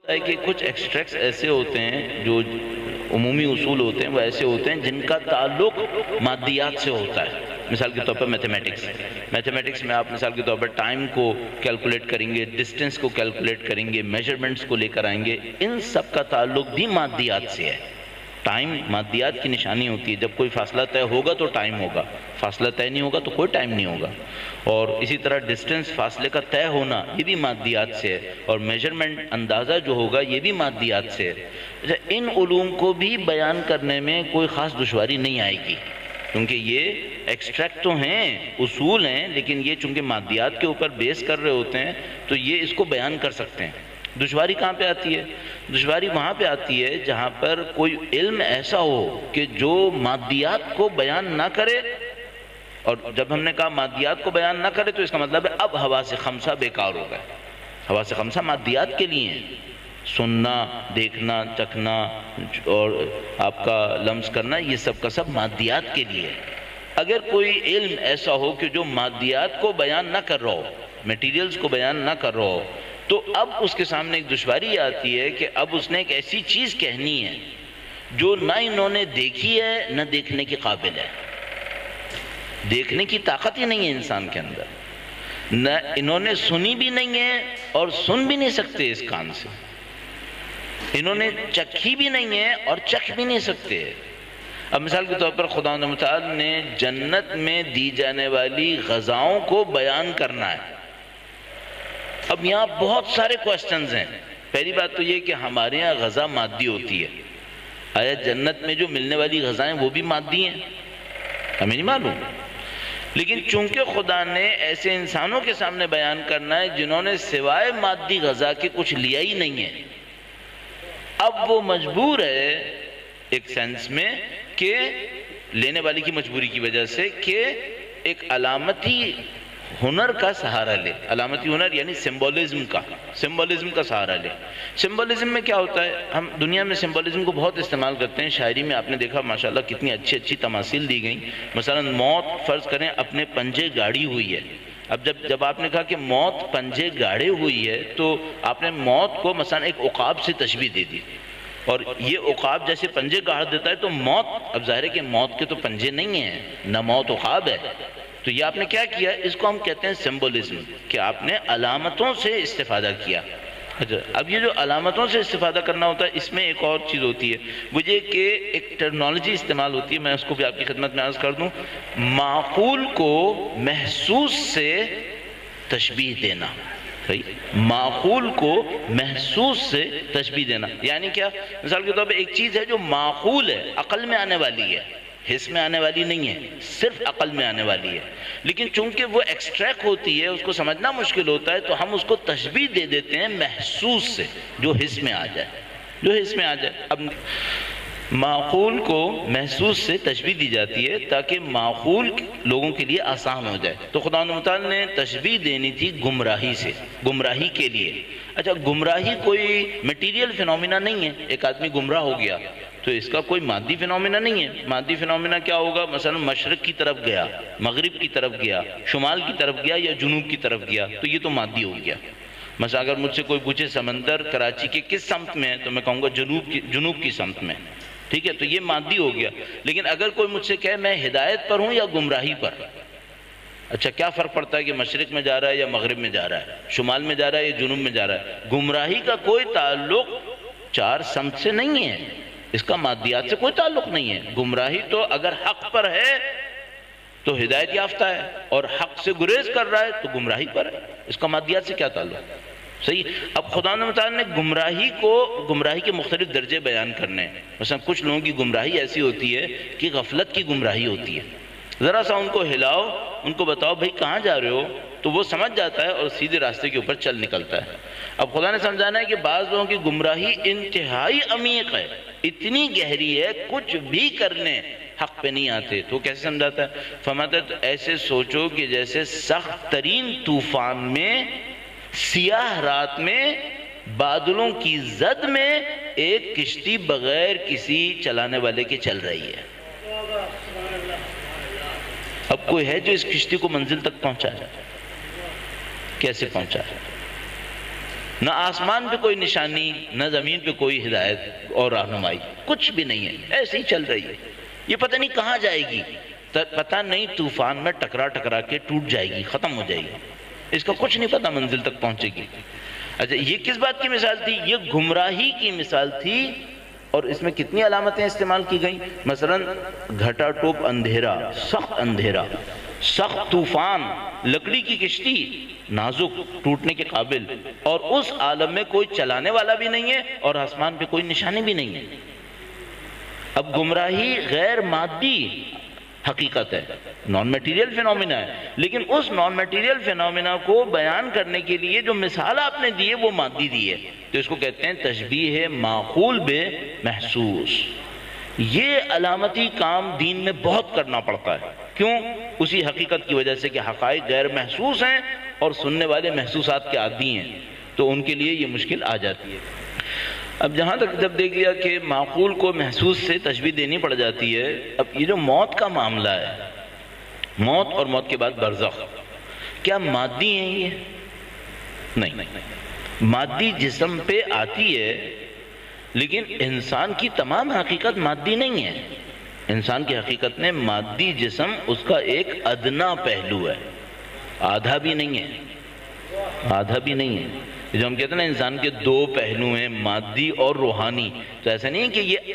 ہے کہ کچھ ایکسٹریکٹس ایسے ہوتے ہیں جو عمومی اصول ہوتے ہیں، وہ ایسے ہوتے ہیں جن کا تعلق مادیات سے ہوتا ہے. مثال کے طور پر میتھمیٹکس میں آپ مثال کے طور پر ٹائم کو کیلکولیٹ کریں گے، ڈسٹنس کو کیلکولیٹ کریں گے، میجرمنٹس کو لے کر آئیں گے. ان سب کا تعلق بھی مادیات سے ہے. ٹائم مادیات کی نشانی ہوتی ہے. جب کوئی فاصلہ طے ہوگا تو ٹائم ہوگا، فاصلہ طے نہیں ہوگا تو کوئی ٹائم نہیں ہوگا. اور اسی طرح ڈسٹنس، فاصلے کا طے ہونا، یہ بھی مادیات سے ہے. اور میجرمنٹ، اندازہ جو ہوگا، یہ بھی مادیات سے ہے. ان علوم کو بھی بیان کرنے میں کوئی خاص دشواری نہیں آئے گی، کیونکہ یہ ایکسٹریکٹ تو ہیں، اصول ہیں، لیکن یہ چونکہ مادیات کے اوپر بیس کر رہے ہوتے ہیں تو یہ اس کو بیان کر سکتے ہیں. دشواری کہاں پہ آتی ہے؟ دشواری وہاں پہ آتی ہے جہاں پر کوئی علم ایسا ہو کہ جو مادیات کو بیان نہ کرے. اور جب ہم نے کہا مادیات کو بیان نہ کرے تو اس کا مطلب ہے اب حواس خمسہ بیکار ہو گئے. حواس خمسہ مادیات کے لیے ہیں، سننا، دیکھنا، چکھنا اور آپ کا لمس کرنا، یہ سب کا سب مادیات کے لیے. اگر کوئی علم ایسا ہو کہ جو مادیات کو بیان نہ کر رہا ہو، میٹیریلز کو بیان نہ کر رہا ہو، تو اب اس کے سامنے ایک دشواری آتی ہے کہ اب اس نے ایک ایسی چیز کہنی ہے جو نہ انہوں نے دیکھی ہے نہ دیکھنے کے قابل ہے. دیکھنے کی طاقت ہی نہیں ہے انسان کے اندر، نہ انہوں نے سنی بھی نہیں ہے اور سن بھی نہیں سکتے اس کان سے. انہوں نے چکھی بھی نہیں ہے اور چکھ بھی نہیں سکتے. اب مثال کے طور پر خداوند متعال نے جنت میں دی جانے والی غذاؤں کو بیان کرنا ہے. اب یہاں بہت سارے کوسچنز ہیں. پہلی بات تو یہ کہ ہمارے یہاں غذا مادی ہوتی ہے. آیا جنت میں جو ملنے والی غذائیں وہ بھی مادی ہیں؟ ہمیں نہیں معلوم. لیکن چونکہ خدا نے ایسے انسانوں کے سامنے بیان کرنا ہے جنہوں نے سوائے مادی غذا کے کچھ لیا ہی نہیں ہے، اب وہ مجبور ہے ایک سینس میں کہ لینے والی کی مجبوری کی وجہ سے کہ ایک علامتی ہنر کا سہارا لے. علامتی ہنر یعنی سمبولزم کا سہارا لے. سمبولزم میں کیا ہوتا ہے؟ ہم دنیا میں سمبولزم کو بہت استعمال کرتے ہیں. شاعری میں آپ نے دیکھا ماشاءاللہ کتنی اچھی تماثیل دی گئیں. مثلا موت فرض کریں اپنے پنجے گاڑی ہوئی ہے. اب جب آپ نے کہا کہ موت پنجے گاڑے ہوئی ہے تو آپ نے موت کو مثلا ایک عقاب سے تشبیہ دے دی. اور یہ عقاب جیسے پنجے گاڑ دیتا ہے تو موت، اب ظاہر ہے کہ موت کے تو پنجے نہیں ہیں، نہ موت عقاب ہے. تو یہ آپ نے کیا کیا؟ اس کو ہم کہتے ہیں سمبولزم، کہ آپ نے علامتوں سے استفادہ کیا. اچھا، اب یہ جو علامتوں سے استفادہ کرنا ہوتا ہے، اس میں ایک اور چیز ہوتی ہے، مجھے کہ ایک ٹرمنالوجی استعمال ہوتی ہے، میں اس کو بھی آپ کی خدمت میں عرض کر دوں. معقول کو محسوس سے تشبیہ دینا. معقول کو محسوس سے تشبیہ دینا یعنی کیا؟ مثال کے طور پہ ایک چیز ہے جو معقول ہے، عقل میں آنے والی ہے، حس میں آنے والی نہیں ہے، صرف عقل میں آنے والی ہے. لیکن چونکہ وہ ایکسٹریکٹ ہوتی ہے، اس کو سمجھنا مشکل ہوتا ہے، تو ہم اس کو تشبیہ دے دیتے ہیں محسوس سے، جو حس میں آ جائے. اب معقول کو محسوس سے تشبیہ دی جاتی ہے تاکہ معقول لوگوں کے لیے آسان ہو جائے. تو خداوند متعال نے تشبیہ دینی تھی گمراہی سے، گمراہی کے لیے. اچھا، گمراہی کوئی میٹیریل فینومینا نہیں ہے. ایک آدمی گمراہ ہو گیا تو اس کا کوئی مادی فینومینا نہیں ہے. مادی فینومینا کیا ہوگا؟ مثلا مشرق کی طرف گیا، مغرب کی طرف گیا، شمال کی طرف گیا یا جنوب کی طرف گیا، تو یہ تو مادی ہو گیا. مثلا اگر مجھ سے کوئی پوچھے سمندر کراچی کے کس سمت میں ہے تو میں کہوں گا جنوب کی سمت میں. ٹھیک ہے، تو یہ مادی ہو گیا. لیکن اگر کوئی مجھ سے کہے میں ہدایت پر ہوں یا گمراہی پر، اچھا کیا فرق پڑتا ہے کہ مشرق میں جا رہا ہے یا مغرب میں جا رہا ہے، شمال میں جا رہا ہے یا جنوب میں جا رہا ہے؟ گمراہی کا کوئی تعلق چار سمت سے نہیں ہے، اس کا مادیات سے کوئی تعلق نہیں ہے. گمراہی تو اگر حق پر ہے تو ہدایت یافتہ ہے، اور حق سے گریز کر رہا ہے تو گمراہی پر ہے. اس کا مادیات سے کیا تعلق؟ صحیح. اب خداوند متعال نے گمراہی کے مختلف درجے بیان کرنے ہیں. مثلا کچھ لوگوں کی گمراہی ایسی ہوتی ہے کہ غفلت کی گمراہی ہوتی ہے. ذرا سا ان کو ہلاؤ، ان کو بتاؤ بھائی کہاں جا رہے ہو، تو وہ سمجھ جاتا ہے اور سیدھے راستے کے اوپر چل نکلتا ہے. اب خدا نے سمجھانا ہے کہ بعض لوگوں کی گمراہی انتہائی عمیق ہے، اتنی گہری ہے، کچھ بھی کرنے حق پہ نہیں آتے. تو کیسے سمجھاتا ہے؟ فرماتا ہے ایسے سوچو کہ جیسے سخت ترین طوفان میں، سیاہ رات میں، بادلوں کی زد میں ایک کشتی بغیر کسی چلانے والے کے چل رہی ہے. اب کوئی ہے جو اس کشتی کو منزل تک پہنچائے؟ کیسے پہنچائے؟ نہ آسمان پہ کوئی نشانی، نہ زمین پہ کوئی ہدایت اور رہنمائی، کچھ بھی نہیں ہے، ایسے ہی چل رہی ہے. یہ پتہ نہیں کہاں جائے گی، پتہ نہیں طوفان میں ٹکرا کے ٹوٹ جائے گی، ختم ہو جائے گی، اس کا کچھ نہیں پتہ منزل تک پہنچے گی. اچھا یہ کس بات کی مثال تھی؟ یہ گمراہی کی مثال تھی. اور اس میں کتنی علامتیں استعمال کی گئیں. مثلا گھٹا ٹوپ اندھیرا، سخت اندھیرا، سخت طوفان، لکڑی کی کشتی، نازک، ٹوٹنے کے قابل، اور اس عالم میں کوئی چلانے والا بھی نہیں ہے اور آسمان پہ کوئی نشانی بھی نہیں ہے. اب گمراہی غیر مادی حقیقت ہے، نان میٹیریل فینومینا ہے، لیکن اس نان میٹیریل فینومینا کو بیان کرنے کے لیے جو مثال آپ نے دی ہے وہ مادی دی ہے، تو اس کو کہتے ہیں تشبیہ معقول بے محسوس. یہ علامتی کام دین میں بہت کرنا پڑتا ہے. کیوں؟ اسی حقیقت کی وجہ سے کہ حقائق غیر محسوس ہیں اور سننے والے محسوسات کے عادی ہیں، تو ان کے لیے یہ مشکل آ جاتی ہے. اب جہاں تک جب دیکھ لیا کہ معقول کو محسوس سے تشبیہ دینی پڑ جاتی ہے، اب یہ جو موت کا معاملہ ہے، موت اور موت کے بعد برزخ، کیا مادی ہیں یہ؟ نہیں، مادی جسم پہ آتی ہے، لیکن انسان کی تمام حقیقت مادی نہیں ہے. انسان کی حقیقت میں مادی جسم اس کا ایک ادنا پہلو ہے، آدھا بھی نہیں ہے، آدھا بھی نہیں ہے. جو ہم کہتے ہیں نا انسان کے دو پہلو ہیں، مادی اور روحانی، تو ایسا نہیں کہ یہ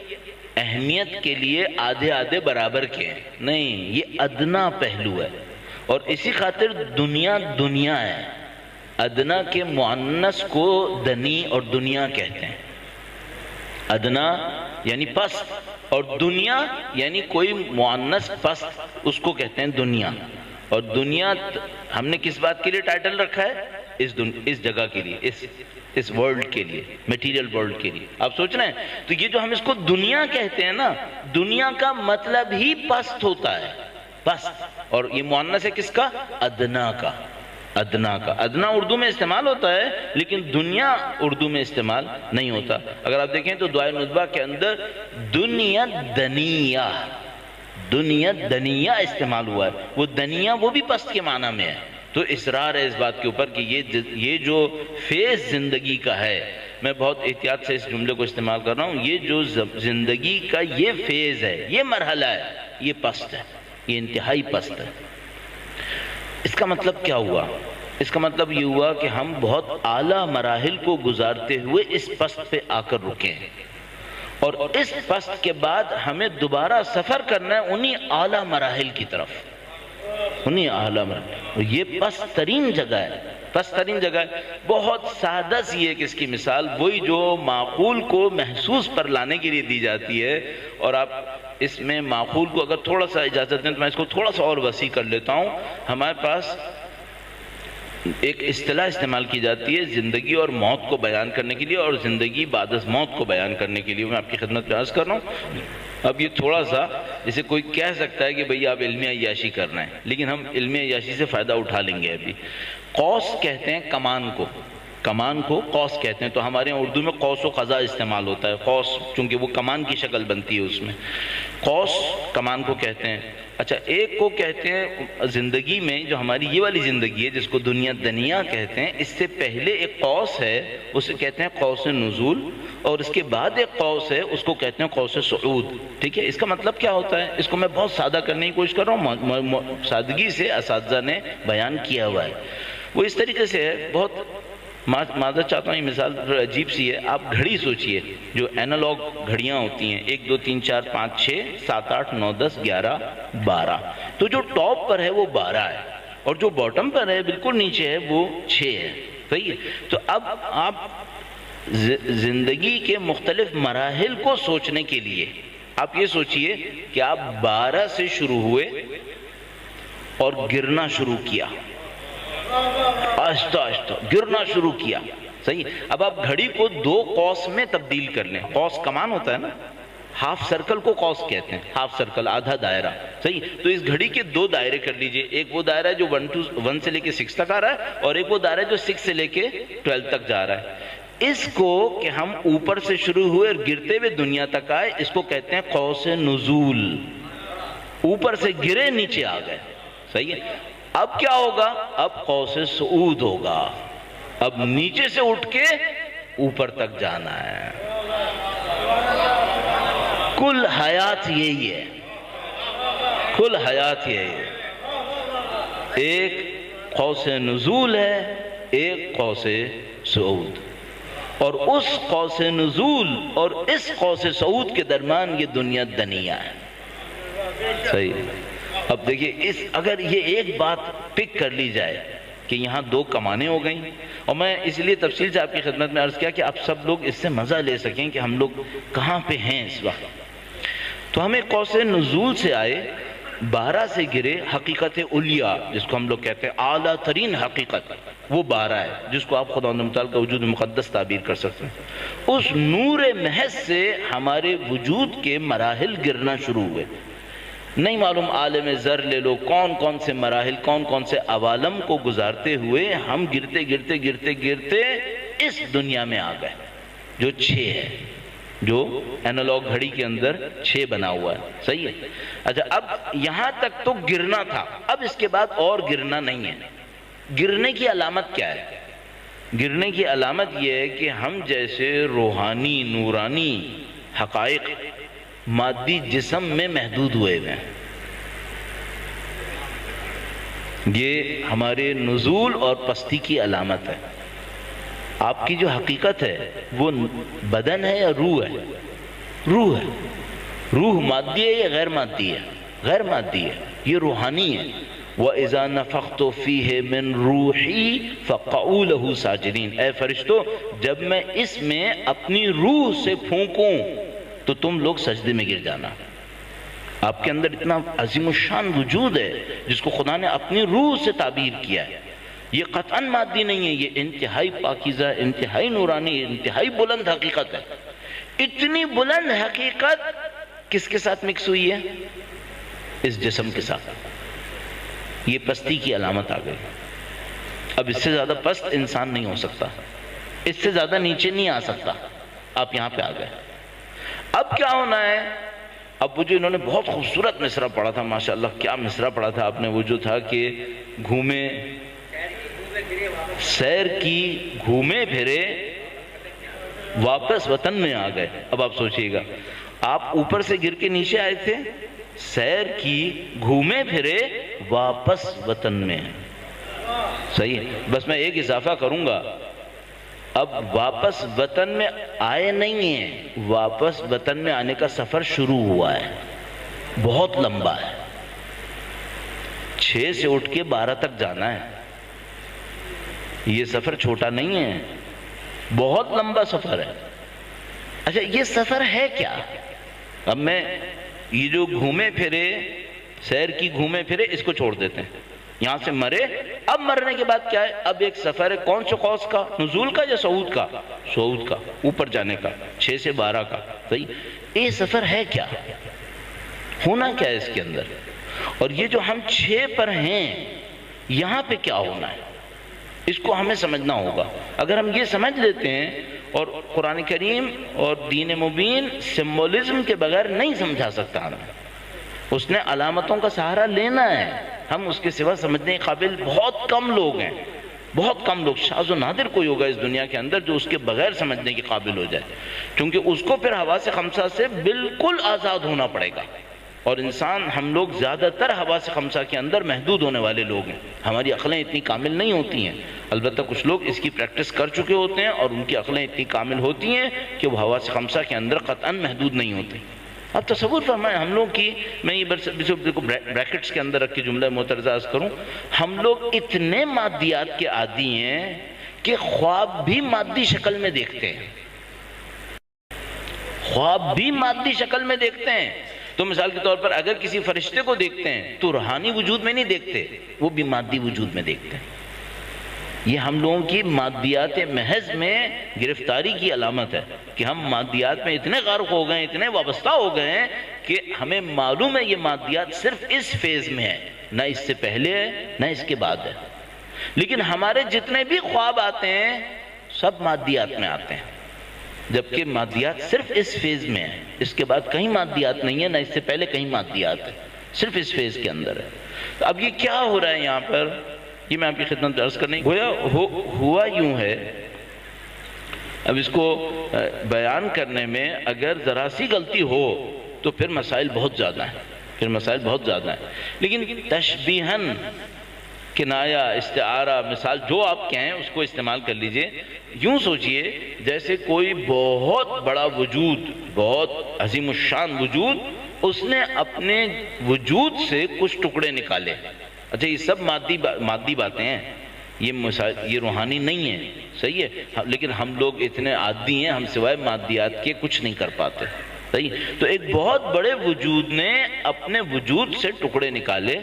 اہمیت کے لیے آدھے آدھے برابر کے ہیں، نہیں، یہ ادنا پہلو ہے. اور اسی خاطر دنیا دنیا ہے. ادنا کے مؤنث کو دنی اور دنیا کہتے ہیں. ادنا یعنی پست، اور دنیا یعنی کوئی مؤنث پست، اس کو کہتے ہیں دنیا. اور دنیا ہم نے کس بات کے لیے ٹائٹل رکھا ہے؟ اس جگہ کے لیے، اس ورلڈ کے لیے، میٹیریل ورلڈ کے لیے. آپ سوچ رہے ہیں تو یہ جو ہم اس کو دنیا کہتے ہیں نا، دنیا کا مطلب ہی پست ہوتا ہے، پست. اور یہ مؤنث ہے کس کا؟ ادنا کا. ادنا کا، ادنا اردو میں استعمال ہوتا ہے لیکن دنیا اردو میں استعمال نہیں ہوتا. اگر آپ دیکھیں تو دعائے ندبہ کے اندر دنیا دنیا، دنیا دنیا استعمال ہوا ہے. وہ دنیا وہ بھی پست کے معنی میں ہے. تو اصرار ہے اس بات کے اوپر کہ یہ جو فیز زندگی کا ہے، میں بہت احتیاط سے اس جملے کو استعمال کر رہا ہوں، یہ جو زندگی کا یہ فیز ہے، یہ مرحلہ ہے، یہ پست ہے، یہ انتہائی پست ہے. اس کا مطلب کیا ہوا؟ اس کا مطلب یہ ہوا کہ ہم بہت اعلیٰ مراحل کو گزارتے ہوئے اس پست پہ آ کر رکے ہیں، اور اس پست کے بعد ہمیں دوبارہ سفر کرنا ہے انہی اعلیٰ مراحل کی طرف، انہی اعلیٰ مراحل. یہ پست ترین جگہ ہے، پست ترین جگہ ہے. بہت سادہ سی ہے کہ اس کی مثال وہی جو معقول کو محسوس پر لانے کے لیے دی جاتی ہے. اور آپ اس میں معقول کو اگر تھوڑا سا اجازت دیں تو میں اس کو تھوڑا سا اور وسیع کر لیتا ہوں. ہمارے پاس ایک اصطلاح استعمال کی جاتی ہے زندگی اور موت کو بیان کرنے کے لیے، اور زندگی بعد از موت کو بیان کرنے کے لیے. میں آپ کی خدمت میں عرض کر رہا ہوں. اب یہ تھوڑا سا جسے کوئی کہہ سکتا ہے کہ بھئی آپ علمی عیاشی کر رہے ہیں، لیکن ہم علمی عیاشی سے فائدہ اٹھا لیں گے. ابھی قوس کہتے ہیں کمان کو، کمان کو قوس کہتے ہیں. تو ہمارے یہاں اردو میں قوس و قزح استعمال ہوتا ہے. قوس چونکہ وہ کمان کی شکل بنتی ہے، اس میں قوس کمان کو کہتے ہیں. اچھا، ایک کو کہتے ہیں زندگی میں جو ہماری یہ والی زندگی ہے جس کو دنیا دنیا کہتے ہیں، اس سے پہلے ایک قوس ہے، اسے کہتے ہیں قوس نزول، اور اس کے بعد ایک قوس ہے، اس کو کہتے ہیں قوس صعود. ٹھیک ہے، اس کا مطلب کیا ہوتا ہے؟ اس کو میں بہت سادہ کرنے کی کوشش کر رہا ہوں، سادگی سے اساتذہ نے بیان کیا ہوا ہے. وہ اس طریقے سے ہے، بہت معذرت چاہتا ہوں، یہ مثال عجیب سی ہے. آپ گھڑی سوچئے، جو اینالوگ گھڑیاں ہوتی ہیں، 1 2 3 4 5 6 7 8 9 10 11 12، تو جو ٹاپ پر ہے وہ 12 ہے، اور جو باٹم پر ہے بالکل نیچے ہے وہ 6 ہے. صحیح ہے؟ تو اب آپ زندگی کے مختلف مراحل کو سوچنے کے لیے آپ یہ سوچئے کہ آپ 12 سے شروع ہوئے اور گرنا شروع کیا، آہستہ آہستہ گرنا شروع کیا. صحیح. اب آپ گھڑی کو 2 قوس میں تبدیل کر لیں. قوس کمان ہوتا ہے نا، ہاف سرکل کو قوس کہتے ہیں، ہاف سرکل، آدھا دائرہ. صحیح. تو اس گھڑی کے 2 دائرے کر لیجئے. ایک وہ دائرہ ہے جو 1 سے لے کے 6 تک آ رہا ہے، اور ایک وہ دائرہ ہے جو 6 سے لے کے 12 تک جا رہا ہے. اس کو کہ ہم اوپر سے شروع ہوئے اور گرتے ہوئے دنیا تک آئے، اس کو کہتے ہیں قوس نزول. اوپر سے گرے نیچے آ گئے. صحیح ہے. اب کیا ہوگا؟ اب قوس صعود ہوگا. اب نیچے سے اٹھ کے اوپر تک جانا ہے. کل حیات یہی ہے، کل حیات یہی ہے. ایک قوس نزول ہے، ایک قوس صعود، اور اس قوس نزول اور اس قوس صعود کے درمیان یہ دنیا دنیا ہے. صحیح. اب دیکھیے اگر یہ ایک بات پک کر لی جائے کہ یہاں دو کمانیں ہو گئیں، اور میں اس لیے تفصیل سے آپ کی خدمت میں عرض کیا کہ آپ سب لوگ اس سے مزہ لے سکیں کہ ہم لوگ کہاں پہ ہیں اس وقت. تو ہمیں قوس نزول سے آئے، 12 سے گرے حقیقت علیہ جس کو ہم لوگ کہتے ہیں اعلیٰ ترین حقیقت، وہ 12 ہے جس کو آپ خداوند متعال کا وجود مقدس تعبیر کر سکتے ہیں. اس نور محض سے ہمارے وجود کے مراحل گرنا شروع ہوئے. نہیں معلوم عالم ذر لے لو کون کون سے مراحل، کون کون سے عوالم کو گزارتے ہوئے ہم گرتے گرتے گرتے گرتے اس دنیا میں آ گئے جو 6 ہے، جو اینالوگ گھڑی کے اندر 6 بنا ہوا ہے. صحیح ہے. اچھا اب یہاں تک تو گرنا تھا، اب اس کے بعد اور گرنا نہیں ہے. گرنے کی علامت کیا ہے؟ گرنے کی علامت یہ ہے کہ ہم جیسے روحانی نورانی حقائق مادی جسم میں محدود ہوئے ہیں. یہ ہمارے نزول اور پستی کی علامت ہے. آپ کی جو حقیقت ہے وہ بدن ہے یا روح ہے؟ روح ہے. روح مادی ہے یا غیر مادی ہے؟ غیر مادی ہے. یہ روحانی ہے. وَإِذَا نَفَخْتُ فِيهِ مِن رُوحِي فَقَعُوا لَهُ سَاجِدِينَ. اے فرشتو جب میں اس میں اپنی روح سے پھونکوں تو تم لوگ سجدے میں گر جانا. آپ کے اندر اتنا عظیم الشان وجود ہے جس کو خدا نے اپنی روح سے تعبیر کیا ہے. یہ قطعاً مادی نہیں ہے، یہ انتہائی پاکیزہ، انتہائی نورانی، انتہائی بلند حقیقت ہے. اتنی بلند حقیقت کس کے ساتھ مکس ہوئی ہے؟ اس جسم کے ساتھ. یہ پستی کی علامت آ گئی. اب اس سے زیادہ پست انسان نہیں ہو سکتا، اس سے زیادہ نیچے نہیں آ سکتا. آپ یہاں پہ آ گئے. اب کیا ہونا ہے؟ اب وہ جو انہوں نے بہت خوبصورت مصرع پڑھا تھا، ماشاءاللہ کیا مصرع پڑھا تھا آپ نے، وہ جو تھا کہ گھومے سیر کی گھومے پھرے واپس وطن میں آ گئے. اب آپ سوچئے گا، آپ اوپر سے گر کے نیچے آئے تھے، سیر کی گھومے پھرے واپس وطن میں. صحیح ہے. بس میں ایک اضافہ کروں گا، اب واپس وطن میں آئے نہیں ہیں، واپس وطن میں آنے کا سفر شروع ہوا ہے. بہت لمبا ہے. 6 سے اٹھ کے 12 تک جانا ہے. یہ سفر چھوٹا نہیں ہے، بہت لمبا سفر ہے. اچھا یہ سفر ہے کیا؟ اب میں یہ جو گھومے پھرے سیر کی گھومے پھرے اس کو چھوڑ دیتے ہیں. یہاں سے مرے، اب مرنے کے بعد کیا ہے؟ اب ایک سفر ہے. کون سے قوس کا؟ نزول کا یا صعود کا؟ صعود کا، اوپر جانے کا، 6 سے 12 کا. صحیح. یہ سفر ہے کیا؟ ہونا کیا ہے اس کے اندر؟ اور یہ جو ہم 6 پر ہیں یہاں پہ کیا ہونا ہے؟ اس کو ہمیں سمجھنا ہوگا. اگر ہم یہ سمجھ لیتے ہیں، اور قرآن کریم اور دین مبین سمبولزم کے بغیر نہیں سمجھا سکتا ہمیں. اس نے علامتوں کا سہارا لینا ہے. ہم اس کے سوا سمجھنے کے قابل بہت کم لوگ ہیں. بہت کم لوگ، شاذ و نادر کوئی ہوگا اس دنیا کے اندر جو اس کے بغیر سمجھنے کے قابل ہو جائے، کیونکہ اس کو پھر حواس خمسہ سے بالکل آزاد ہونا پڑے گا. اور انسان، ہم لوگ زیادہ تر حواس خمسہ کے اندر محدود ہونے والے لوگ ہیں. ہماری عقلیں اتنی کامل نہیں ہوتی ہیں. البتہ کچھ لوگ اس کی پریکٹس کر چکے ہوتے ہیں اور ان کی عقلیں اتنی کامل ہوتی ہیں کہ وہ حواس خمسہ کے اندر قطعاً محدود نہیں ہوتی. اب تصور فرمائیں ہم لوگ کی، میں یہ بریکٹس کے اندر رکھ کے جملہ معترضہ عرض کروں، ہم لوگ اتنے مادیات کے عادی ہیں کہ خواب بھی مادی شکل میں دیکھتے ہیں. خواب بھی مادی شکل میں دیکھتے ہیں. تو مثال کے طور پر اگر کسی فرشتے کو دیکھتے ہیں تو روحانی وجود میں نہیں دیکھتے، وہ بھی مادی وجود میں دیکھتے ہیں. یہ ہم لوگوں کی مادیات محض میں گرفتاری کی علامت ہے کہ ہم مادیات میں اتنے غرق ہو گئے، اتنے وابستہ ہو گئے ہیں کہ ہمیں معلوم ہے یہ مادیات صرف اس فیز میں ہے، نہ اس سے پہلے ہے نہ اس کے بعد ہے. لیکن ہمارے جتنے بھی خواب آتے ہیں سب مادیات میں آتے ہیں، جبکہ مادیات صرف اس فیز میں ہے. اس کے بعد کہیں مادیات نہیں ہے، نہ اس سے پہلے کہیں مادیات ہے، صرف اس فیز کے اندر ہے. اب یہ کیا ہو رہا ہے یہاں پر یہ میں آپ کی خدمت عرض کرنے گویا ہوا یوں ہے. اب اس کو بیان کرنے میں اگر ذرا سی غلطی ہو تو پھر مسائل بہت زیادہ ہیں، لیکن تشبیہاً، کنایہ، استعارہ، مثال جو آپ کہیں اس کو استعمال کر لیجئے. یوں سوچئے جیسے کوئی بہت بڑا وجود، بہت عظیم الشان وجود، اس نے اپنے وجود سے کچھ ٹکڑے نکالے. اچھا یہ سب مادی باتیں ہیں، یہ روحانی نہیں ہے، صحیح ہے، لیکن ہم لوگ اتنے عادی ہیں، ہم سوائے مادیات کے کچھ نہیں کر پاتے. صحیح. تو ایک بہت بڑے وجود نے اپنے وجود سے ٹکڑے نکالے،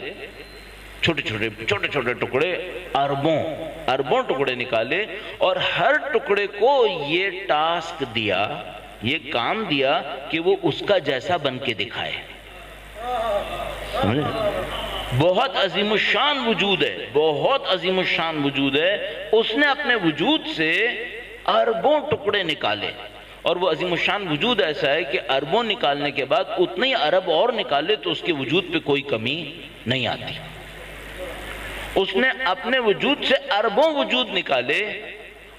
چھوٹے چھوٹے ٹکڑے، اربوں ٹکڑے نکالے، اور ہر ٹکڑے کو یہ ٹاسک دیا، یہ کام دیا کہ وہ اس کا جیسا بن کے دکھائے. بہت عظیم الشان وجود ہے، بہت عظیم الشان وجود ہے، اس نے اپنے وجود سے اربوں ٹکڑے نکالے. اور وہ عظیم الشان وجود ایسا ہے کہ اربوں نکالنے کے بعد اتنے ہی ارب اور نکالے تو اس کے وجود پہ کوئی کمی نہیں آتی. اس نے اپنے وجود سے اربوں وجود نکالے،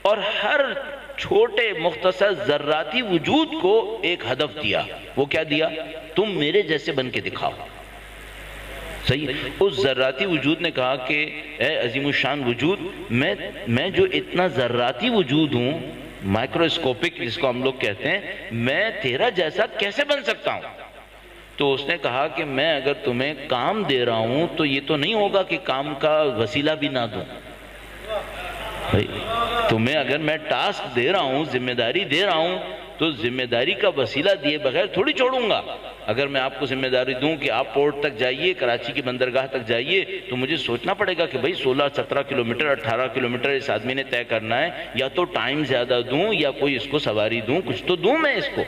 اور ہر چھوٹے مختصر ذراتی وجود کو ایک ہدف دیا. وہ کیا دیا؟ تم میرے جیسے بن کے دکھاؤ. صحیح. اس ذراتی وجود نے کہا کہ اے عظیم الشان وجود، میں جو اتنا ذراتی وجود ہوں، مائکروسکوپک جس کو ہم لوگ کہتے ہیں، میں تیرا جیسا کیسے بن سکتا ہوں؟ تو اس نے کہا کہ میں اگر تمہیں کام دے رہا ہوں تو یہ تو نہیں ہوگا کہ کام کا وسیلہ بھی نہ دوں. تمہیں اگر میں ٹاسک دے رہا ہوں، ذمہ داری دے رہا ہوں، تو ذمہ داری کا وسیلہ دیے بغیر تھوڑی چھوڑوں گا. اگر میں آپ کو ذمہ داری دوں کہ آپ پورٹ تک جائیے، کراچی کی بندرگاہ تک جائیے، تو مجھے سوچنا پڑے گا کہ بھئی 16-17 کلومیٹر 18 کلومیٹر اس آدمی نے طے کرنا ہے، یا تو ٹائم زیادہ دوں یا کوئی اس کو سواری دوں، کچھ تو دوں میں اس کو.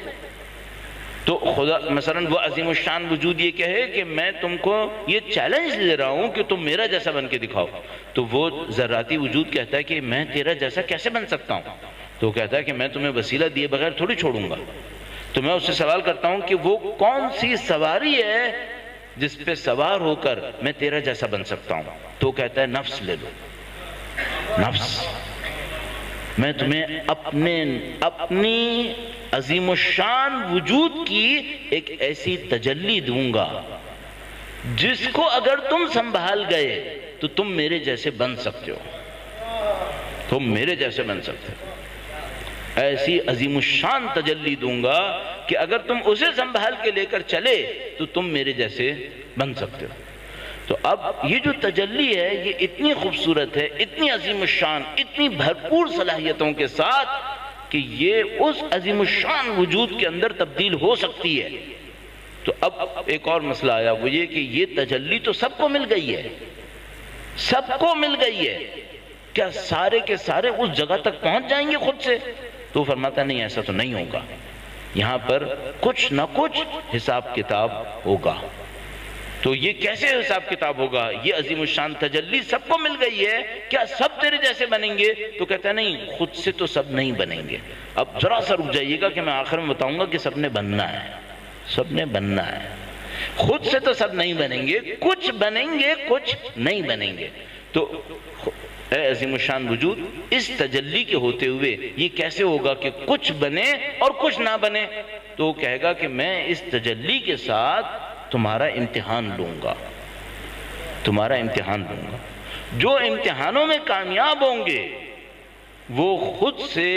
تو خدا مثلا وہ عظیم الشان وجود یہ کہے کہ میں تم کو یہ چیلنج دے رہا ہوں کہ تم میرا جیسا بن کے دکھاؤ، تو وہ ذراتی وجود کہتا ہے کہ میں تیرا جیسا کیسے بن سکتا ہوں؟ تو وہ کہتا ہے کہ میں تمہیں وسیلہ دیے بغیر تھوڑی چھوڑوں گا. تو میں اس سے سوال کرتا ہوں کہ وہ کون سی سواری ہے جس پہ سوار ہو کر میں تیرا جیسا بن سکتا ہوں؟ تو وہ کہتا ہے نفس لے لو، نفس. میں تمہیں اپنی عظیم الشان وجود کی ایک ایسی تجلی دوں گا جس کو اگر تم سنبھال گئے تو تم میرے جیسے بن سکتے ہو، تم میرے جیسے بن سکتے ہو. ایسی عظیم الشان تجلی دوں گا کہ اگر تم اسے سنبھال کے لے کر چلے تو تم میرے جیسے بن سکتے ہو. تو اب یہ جو تجلی ہے یہ اتنی خوبصورت ہے، اتنی عظیم الشان، اتنی بھرپور صلاحیتوں کے ساتھ کہ یہ اس عظیم الشان وجود کے اندر تبدیل ہو سکتی ہے. تو اب ایک اور مسئلہ آیا، وہ یہ کہ یہ تجلی تو سب کو مل گئی ہے، سب کو مل گئی ہے، کیا سارے کے سارے اس جگہ تک پہنچ جائیں گے خود سے؟ تو فرماتا نہیں، ایسا تو نہیں ہوگا. یہاں پر کچھ نہ کچھ حساب کتاب ہوگا. تو یہ کیسے حساب کتاب ہوگا؟ یہ عظیم الشان تجلی سب کو مل گئی ہے، کیا سب تیرے جیسے بنیں گے؟ تو کہتا ہے نہیں، خود سے تو سب نہیں بنیں گے. اب ذرا سا رک جائیے گا کہ میں آخر میں بتاؤں گا کہ سب نے بننا ہے، سب نے بننا ہے. خود سے تو سب نہیں بنیں گے، کچھ بنیں گے، کچھ نہیں بنیں گے. تو اے عظیم الشان وجود، اس تجلی کے ہوتے ہوئے یہ کیسے ہوگا کہ کچھ بنے اور کچھ نہ بنے؟ تو وہ کہے گا کہ میں اس تجلی کے ساتھ تمہارا امتحان لوں گا، تمہارا امتحان لوں گا. جو امتحانوں میں کامیاب ہوں گے وہ خود سے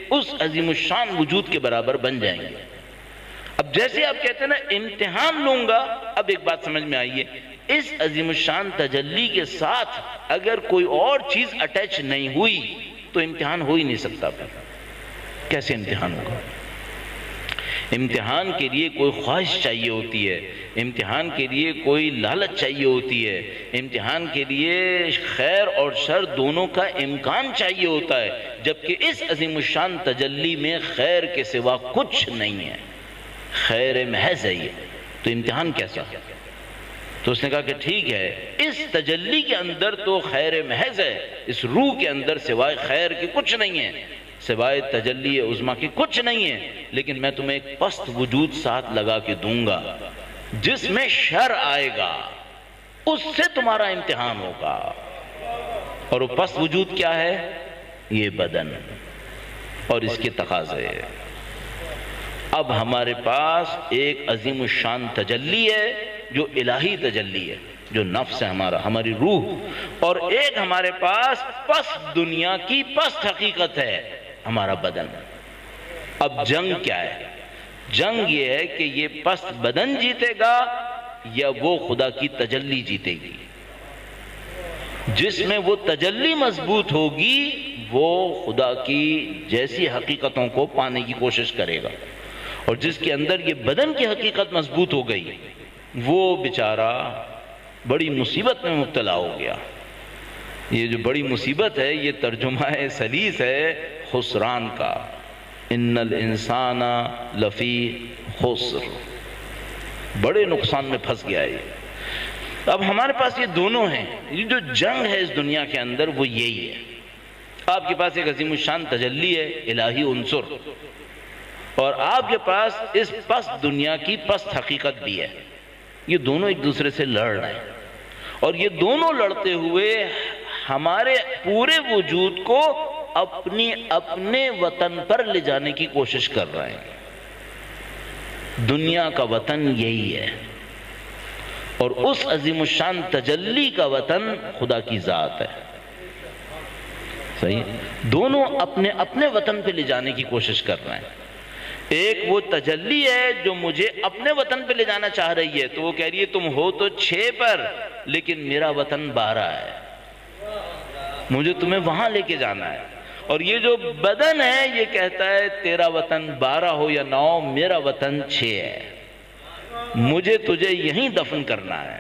اس عظیم الشان وجود کے برابر بن جائیں گے. اب جیسے آپ کہتے ہیں نا امتحان لوں گا، اب ایک بات سمجھ میں آئیے، اس عظیم الشان تجلی کے ساتھ اگر کوئی اور چیز اٹیچ نہیں ہوئی تو امتحان ہو ہی نہیں سکتا. پھر کیسے امتحان ہوگا؟ امتحان کے لیے کوئی خواہش چاہیے ہوتی ہے، امتحان کے لیے کوئی لالچ چاہیے ہوتی ہے، امتحان کے لیے خیر اور شر دونوں کا امکان چاہیے ہوتا ہے، جبکہ اس عظیم الشان تجلی میں خیر کے سوا کچھ نہیں ہے، خیر محض ہے. یہ تو امتحان کیسا؟ تو اس نے کہا کہ ٹھیک ہے، اس تجلی کے اندر تو خیر محض ہے، اس روح کے اندر سوائے خیر کے کچھ نہیں ہے، سوائے تجلی عظمیٰ کی کچھ نہیں ہے، لیکن میں تمہیں ایک پست وجود ساتھ لگا کے دوں گا جس میں شر آئے گا، اس سے تمہارا امتحان ہوگا. اور وہ پست وجود کیا ہے؟ یہ بدن اور اس کے تقاضے۔ اب ہمارے پاس ایک عظیم الشان تجلی ہے جو الہی تجلی ہے، جو نفس ہے ہمارا، ہماری روح، اور ایک ہمارے پاس پست دنیا کی پست حقیقت ہے، ہمارا بدن۔ اب جنگ کیا ہے؟ جنگ یہ ہے کہ یہ پست بدن جیتے گا یا وہ خدا کی تجلی جیتے گی۔ جس میں وہ تجلی مضبوط ہوگی وہ خدا کی جیسی حقیقتوں کو پانے کی کوشش کرے گا، اور جس کے اندر یہ بدن کی حقیقت مضبوط ہو گئی وہ بیچارہ بڑی مصیبت میں مبتلا ہو گیا۔ یہ جو بڑی مصیبت ہے یہ ترجمہ سلیس ہے خسران کا، ان الانسان لفی خسر، بڑے نقصان میں پھنس گیا ہے۔ اب ہمارے پاس یہ دونوں ہیں، یہ جو جنگ ہے اس دنیا کے اندر وہ یہی ہے۔ آپ کے پاس ایک عظیم الشان تجلی ہے، الہی عنصر، اور آپ کے پاس اس پست دنیا کی پست حقیقت بھی ہے۔ یہ دونوں ایک دوسرے سے لڑ رہے ہیں، اور یہ دونوں لڑتے ہوئے ہمارے پورے وجود کو اپنے وطن پر لے جانے کی کوشش کر رہے ہیں۔ دنیا کا وطن یہی ہے، اور اس عظیم الشان تجلی کا وطن خدا کی ذات ہے۔ صحیح؟ دونوں اپنے وطن پہ لے جانے کی کوشش کر رہے ہیں۔ ایک وہ تجلی ہے جو مجھے اپنے وطن پہ لے جانا چاہ رہی ہے، تو وہ کہہ رہی ہے تم ہو تو 6 پر لیکن میرا وطن 12 ہے، مجھے تمہیں وہاں لے کے جانا ہے۔ اور یہ جو بدن ہے یہ کہتا ہے تیرا وطن 12 ہو یا 9، میرا وطن 6 ہے، مجھے تجھے یہیں دفن کرنا ہے۔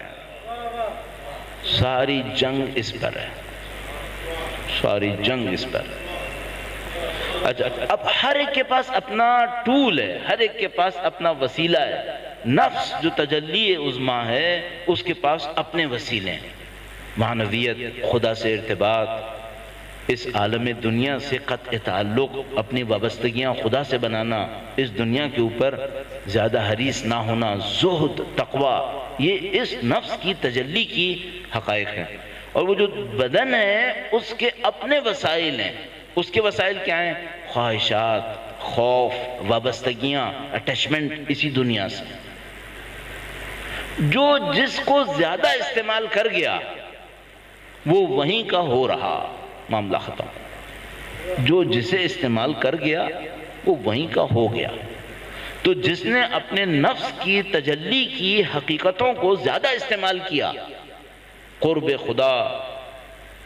ساری جنگ اس پر ہے، ساری جنگ اس پر ہے۔ اچھا، اب ہر ایک کے پاس اپنا ٹول ہے، ہر ایک کے پاس اپنا وسیلہ ہے۔ نفس جو تجلی عظمیٰ ہے اس کے پاس اپنے وسیلے ہیں، معنویت، خدا سے ارتباط، اس عالم دنیا سے قطع تعلق، اپنی وابستگیاں خدا سے بنانا، اس دنیا کے اوپر زیادہ حریص نہ ہونا، زہد، تقوی، یہ اس نفس کی تجلی کی حقائق ہیں۔ اور وہ جو بدن ہے اس کے اپنے وسائل ہیں۔ اس کے وسائل کیا ہیں؟ خواہشات، خوف، وابستگیاں، اٹیچمنٹ اسی دنیا سے۔ جو جس کو زیادہ استعمال کر گیا وہ وہیں کا ہو رہا، معاملہ ختم۔ جو جسے استعمال کر گیا وہ وہیں کا ہو گیا۔ تو جس نے اپنے نفس کی تجلی کی حقیقتوں کو زیادہ استعمال کیا، قرب خدا،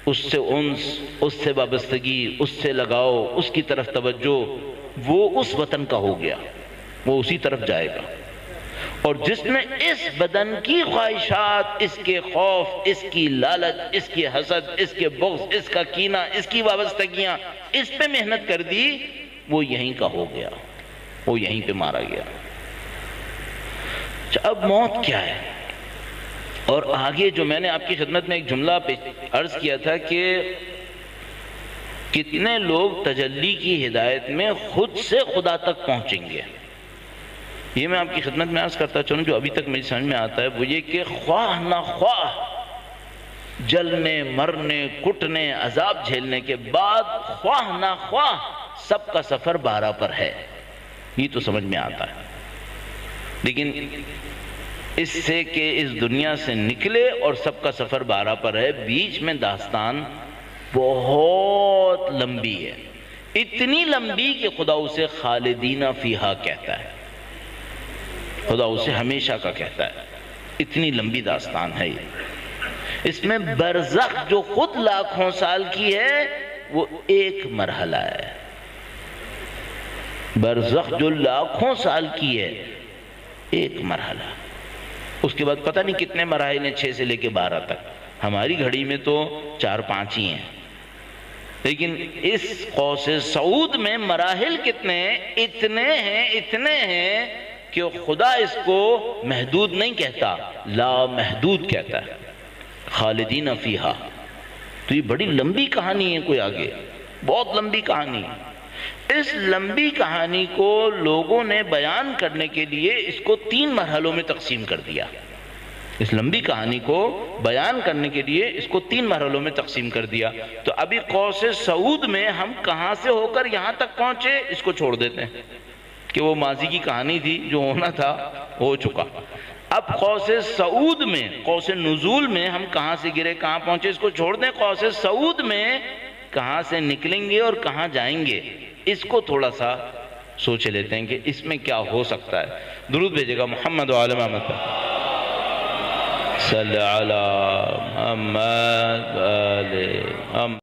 اس سے انس، اس سے وابستگی، اس سے لگاؤ، اس کی طرف توجہ، وہ اس وطن کا ہو گیا، وہ اسی طرف جائے گا۔ اور جس نے اس بدن کی خواہشات، اس کے خوف، اس کی لالچ، اس کی حسد، اس کے بغض، اس کا کینہ، اس کی وابستگیاں، اس پہ محنت کر دی، وہ یہیں کا ہو گیا، وہ یہیں پہ مارا گیا۔ اب موت کیا ہے؟ اور آگے جو میں نے آپ کی خدمت میں ایک جملہ عرض کیا تھا کہ کتنے لوگ تجلی کی ہدایت میں خود سے خدا تک پہنچیں گے، یہ میں آپ کی خدمت میں عرض کرتا چلوں۔ جو ابھی تک میری سمجھ میں آتا ہے وہ یہ کہ خواہ نہ خواہ جلنے، مرنے، کٹنے، عذاب جھیلنے کے بعد خواہ نہ خواہ سب کا سفر 12 پر ہے، یہ تو سمجھ میں آتا ہے۔ لیکن اس سے کہ اس دنیا سے نکلے اور سب کا سفر 12 پر ہے، بیچ میں داستان بہت لمبی ہے، اتنی لمبی کہ خدا اسے خالدین فیہا کہتا ہے، خدا اسے ہمیشہ کا کہتا ہے، اتنی لمبی داستان ہے یہ۔ اس میں برزخ جو خود لاکھوں سال کی ہے وہ ایک مرحلہ ہے، برزخ جو لاکھوں سال کی ہے ایک مرحلہ، اس کے بعد پتہ نہیں کتنے مراحل ہیں، 6 سے لے کے 12 تک، ہماری گھڑی میں تو 4-5 ہی ہیں، لیکن اس قوس سعود میں مراحل کتنے ہیں؟ اتنے ہیں کہ خدا اس کو محدود نہیں کہتا، لا محدود کہتا ہے، خالدین فیہا۔ تو یہ بڑی لمبی کہانی ہے، کوئی آگے بہت لمبی کہانی ہے۔ اس لمبی کہانی کو لوگوں نے بیان کرنے کے لیے اس کو 3 مرحلوں میں تقسیم کر دیا۔ اس لمبی کہانی کو بیان کرنے کے لیے اس کو 3 مرحلوں میں تقسیم کر دیا. تو ابھی قوس سعود میں ہم کہاں سے ہو کر یہاں تک پہنچے اس کو چھوڑ دیتے ہیں کہ وہ ماضی کی کہانی تھی، جو ہونا تھا ہو چکا. اب قوس سعود میں، قوس نزول میں ہم کہاں سے گرے کہاں پہنچے اس کو چھوڑ دیں. قوس سعود میں کہاں سے نکلیں گے اور کہاں جائیں گے اس کو تھوڑا سا سوچ لیتے ہیں کہ اس میں کیا ہو سکتا ہے. درود بھیجے گا محمد و آل محمد صلی علی محمد و آل محمد.